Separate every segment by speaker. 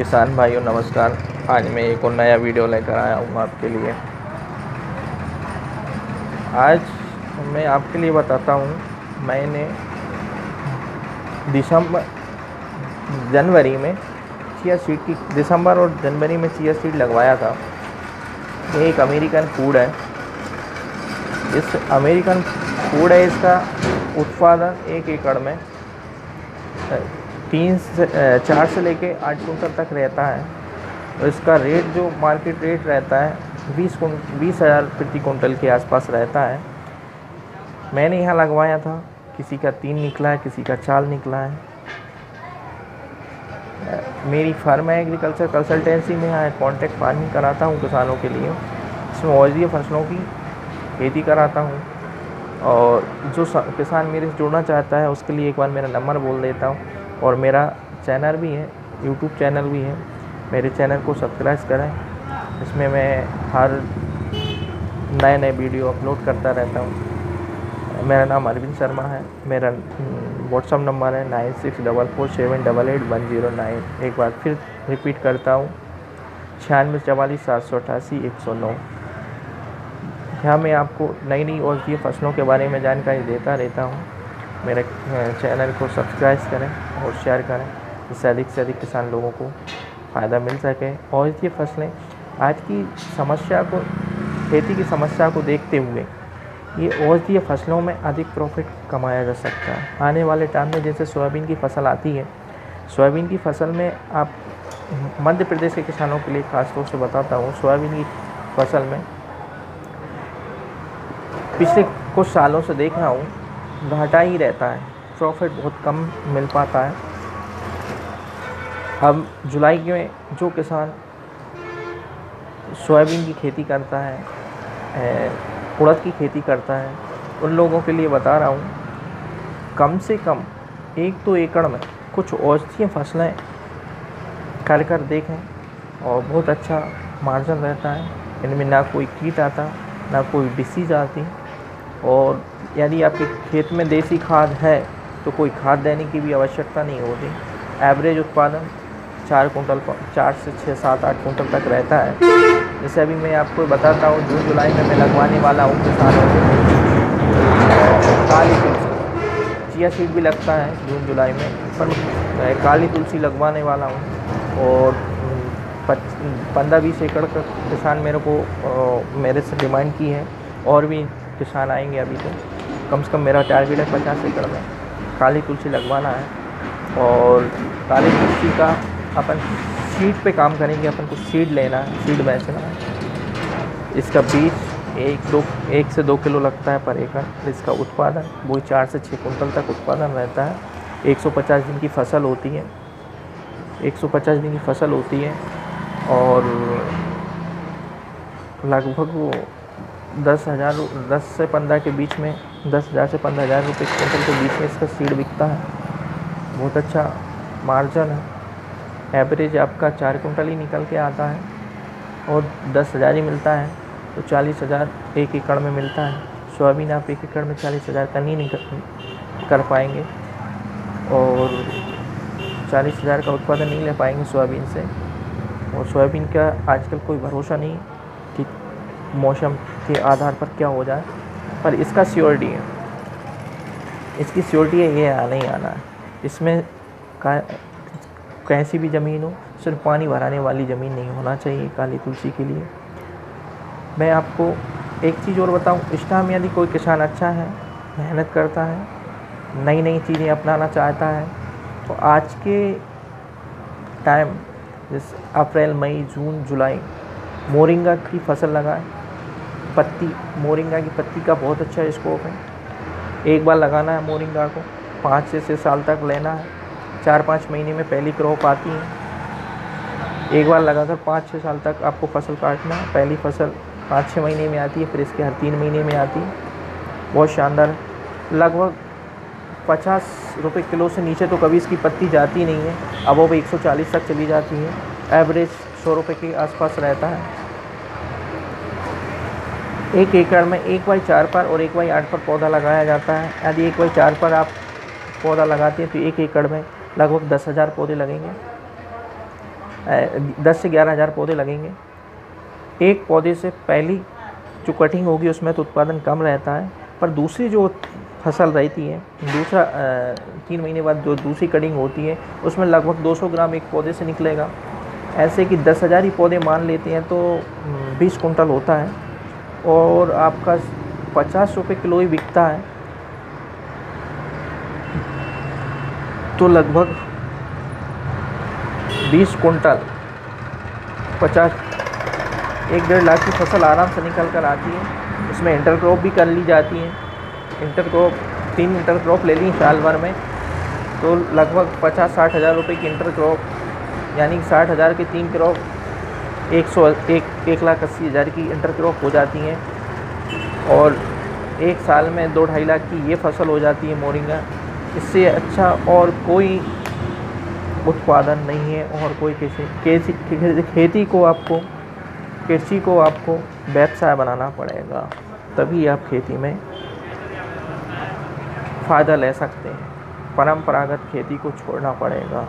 Speaker 1: किसान भाइयों नमस्कार। आज मैं एक और नया वीडियो लेकर आया हूँ आपके लिए। आज मैं आपके लिए बताता हूँ, मैंने जनवरी में दिसंबर और जनवरी में चिया सीड लगवाया था। ये एक अमेरिकन फूड है। इसका उत्पादन 1 एकड़ में 4 से लेके 8 कुंटल तक रहता है। और इसका रेट जो मार्केट रेट रहता है 20,000 प्रति कुंटल के आसपास रहता है। मैंने यहाँ लगवाया था, किसी का 3 निकला है, किसी का 4 निकला है। मेरी फार्मा एग्रीकल्चर कंसल्टेंसी में यहाँ कॉन्ट्रैक्ट फार्मिंग कराता हूँ किसानों के लिए। इसमें औषधीय फसलों की खेती कराता हूँ। और जो किसान मेरे से जुड़ना चाहता है उसके लिए एक बार मेरा नंबर बोल देता हूँ। और मेरा चैनल भी है, यूट्यूब चैनल भी है। मेरे चैनल को सब्सक्राइब करें। इसमें मैं हर नए वीडियो अपलोड करता रहता हूँ। मेरा नाम अरविंद शर्मा है। मेरा व्हाट्सअप नंबर है 9644788109। एक बार फिर रिपीट करता हूँ 9644788109। यहाँ मैं आपको नई औषधीय फसलों के बारे में जानकारी देता रहता हूँ। मेरे चैनल को सब्सक्राइब करें और शेयर करें, जिससे अधिक से अधिक किसान लोगों को फ़ायदा मिल सके। औषधीय फसलें आज की खेती की समस्या को देखते हुए ये औषधीय फसलों में अधिक प्रॉफिट कमाया जा सकता है। आने वाले टाइम में जैसे सोयाबीन की फसल आती है, सोयाबीन की फसल में आप मध्य प्रदेश के किसानों के लिए खास तौर से बताता हूँ, सोयाबीन की फसल में पिछले कुछ सालों से देख रहा हूँ घाटा ही रहता है, प्रॉफिट बहुत कम मिल पाता है। अब जुलाई में जो किसान सोयाबीन की खेती करता है, उड़द की खेती करता है, उन लोगों के लिए बता रहा हूँ कम से कम 1-2 एकड़ में कुछ औषधीय फसलें कर देखें और बहुत अच्छा मार्जिन रहता है। इनमें ना कोई कीट आता, ना कोई डिसीज़ आती। और यदि आपके खेत में देसी खाद है तो कोई खाद देने की भी आवश्यकता नहीं होती। एवरेज उत्पादन 4 से 6, 7, 8 कुंटल तक रहता है। जैसे अभी मैं आपको बताता हूँ, जून जुलाई में मैं लगवाने वाला हूँ किसानों को काली तुलसी। चिया सीड भी लगता है जून जुलाई में, पर मैं काली तुलसी लगवाने वाला हूँ। और 15-20 एकड़ का किसान मेरे से डिमांड की है। और भी किसान आएंगे। अभी तो कम से कम मेरा टारगेट है 50 एकड़ में काली तुलसी लगवाना है। और काली तुलसी का अपन सीड पे काम करेंगे। अपन को सीड लेना है, सीड बेचना है। इसका बीज 1 से 2 किलो लगता है पर एकड़। इसका उत्पादन वही 4 से 6 कुंटल तक उत्पादन रहता है। 150 दिन की फसल होती है। 150 दिन की फसल होती है और लगभग 10 से 15 के बीच में 10,000 से 15,000 रुपये कुंटल के बीच में इसका सीड बिकता है। बहुत अच्छा मार्जिन है। एवरेज आपका 4 कुंटल ही निकल के आता है और 10,000 ही मिलता है, तो 40,000 1 एकड़ में मिलता है। सोयाबीन आप 1 एकड़ में 40,000 का नहीं कर पाएंगे और 40,000 का उत्पादन नहीं ले पाएंगे सोयाबीन से। और सोयाबीन का आजकल कोई भरोसा नहीं कि मौसम के आधार पर क्या हो जाए, पर इसका श्योरिटी है। इसकी श्योरिटी है ये आना ही आना है। इसमें कैसी भी ज़मीन हो, सिर्फ पानी भराने वाली ज़मीन नहीं होना चाहिए काली तुलसी के लिए। मैं आपको एक चीज़ और बताऊं, इस टाइम यदि कोई किसान अच्छा है, मेहनत करता है, नई चीज़ें अपनाना चाहता है, तो आज के टाइम जैसे अप्रैल, मई, जून, जुलाई मोरिंगा की फसल लगाएं। मोरिंगा की पत्ती का बहुत अच्छा स्कोप है। एक बार लगाना है मोरिंगा को, 5 से 6 साल तक लेना है। 4-5 महीने में पहली क्रॉप आती है। एक बार लगाकर 5-6 साल तक आपको फसल काटना है। पहली फसल 5-6 महीने में आती है, फिर इसके हर 3 महीने में आती है। बहुत शानदार है। लगभग 50 रुपये किलो से नीचे तो कभी इसकी पत्ती जाती नहीं है। अब वो 140 तक चली जाती है। एवरेज 100 रुपये के आसपास रहता है। 1 एकड़ में 1/4 पर और 1/8 पर पौधा लगाया जाता है। यदि 1/4 पर आप पौधा लगाते हैं तो 1 एकड़ में लगभग 10,000 पौधे लगेंगे। 10 से 11,000 पौधे लगेंगे। एक पौधे से पहली जो कटिंग होगी उसमें तो उत्पादन कम रहता है, पर दूसरी जो फसल रहती है, दूसरा 3 महीने बाद जो दूसरी कटिंग होती है उसमें लगभग 200 ग्राम एक पौधे से निकलेगा। ऐसे कि 10,000 ही पौधे मान लेते हैं तो 20 कुंटल होता है और आपका 50 रुपये किलो ही बिकता है। तो लगभग 20 कुंटल 50 1-1.5 लाख की फसल आराम से निकल कर आती है। इसमें इंटरक्रॉप भी कर ली जाती है। इंटरक्रॉप 3 इंटरक्रॉप ले ली साल भर में तो लगभग 50-60 हज़ार रुपये की इंटरक्रॉप, यानी 60,000 के 3 क्रॉप 1,80,000 की इंटरक्रॉप हो जाती हैं और एक साल में 2-2.5 लाख की ये फसल हो जाती है मोरिंगा। इससे अच्छा और कोई उत्पादन नहीं है और कोई खेती को आपको व्यवसाय बनाना पड़ेगा, तभी आप खेती में फ़ायदा ले सकते हैं। परंपरागत खेती को छोड़ना पड़ेगा,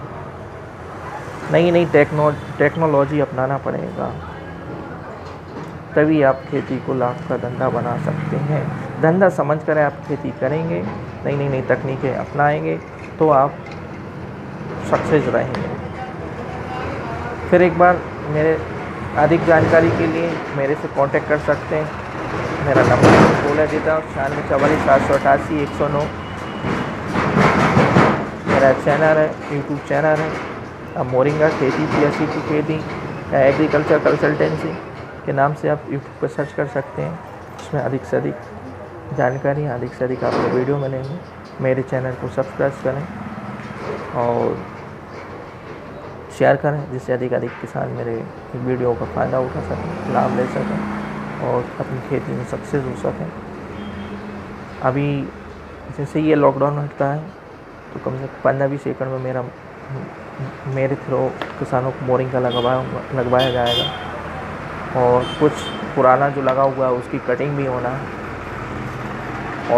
Speaker 1: नई टेक्नोलॉजी अपनाना पड़ेगा, तभी आप खेती को लाभ का धंधा बना सकते हैं। धंधा समझकर आप खेती करेंगे, नई तकनीकें अपनाएंगे तो आप सक्सेस रहेंगे। फिर एक बार मेरे अधिक जानकारी के लिए मेरे से कांटेक्ट कर सकते हैं। मेरा नंबर बोला देता हूँ 9644 मेरा चैनल है, यूट्यूब चैनल है। अब मोरिंगा खेती PSC की खेती या एग्रीकल्चर कंसल्टेंसी के नाम से आप यूट्यूब पर सर्च कर सकते हैं। इसमें अधिक से अधिक जानकारी, अधिक से अधिक आपको वीडियो मिलेंगे। मेरे चैनल को सब्सक्राइब करें और शेयर करें, जिससे अधिक किसान मेरे वीडियो का फ़ायदा उठा सकें, लाभ ले सकें और अपनी खेती में सक्सेस हो सकें। अभी जैसे ये लॉकडाउन हटता है तो कम से कम 15-20 एकड़ में मेरे थ्रू किसानों को मोरिंगा लगवाया जाएगा और कुछ पुराना जो लगा हुआ है उसकी कटिंग भी होना है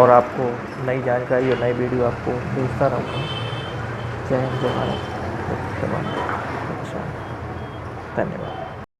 Speaker 1: और आपको नई जानकारी और नई वीडियो आपको भेजता रहूँगा। जय हिंद, जय भारत। अच्छा, धन्यवाद।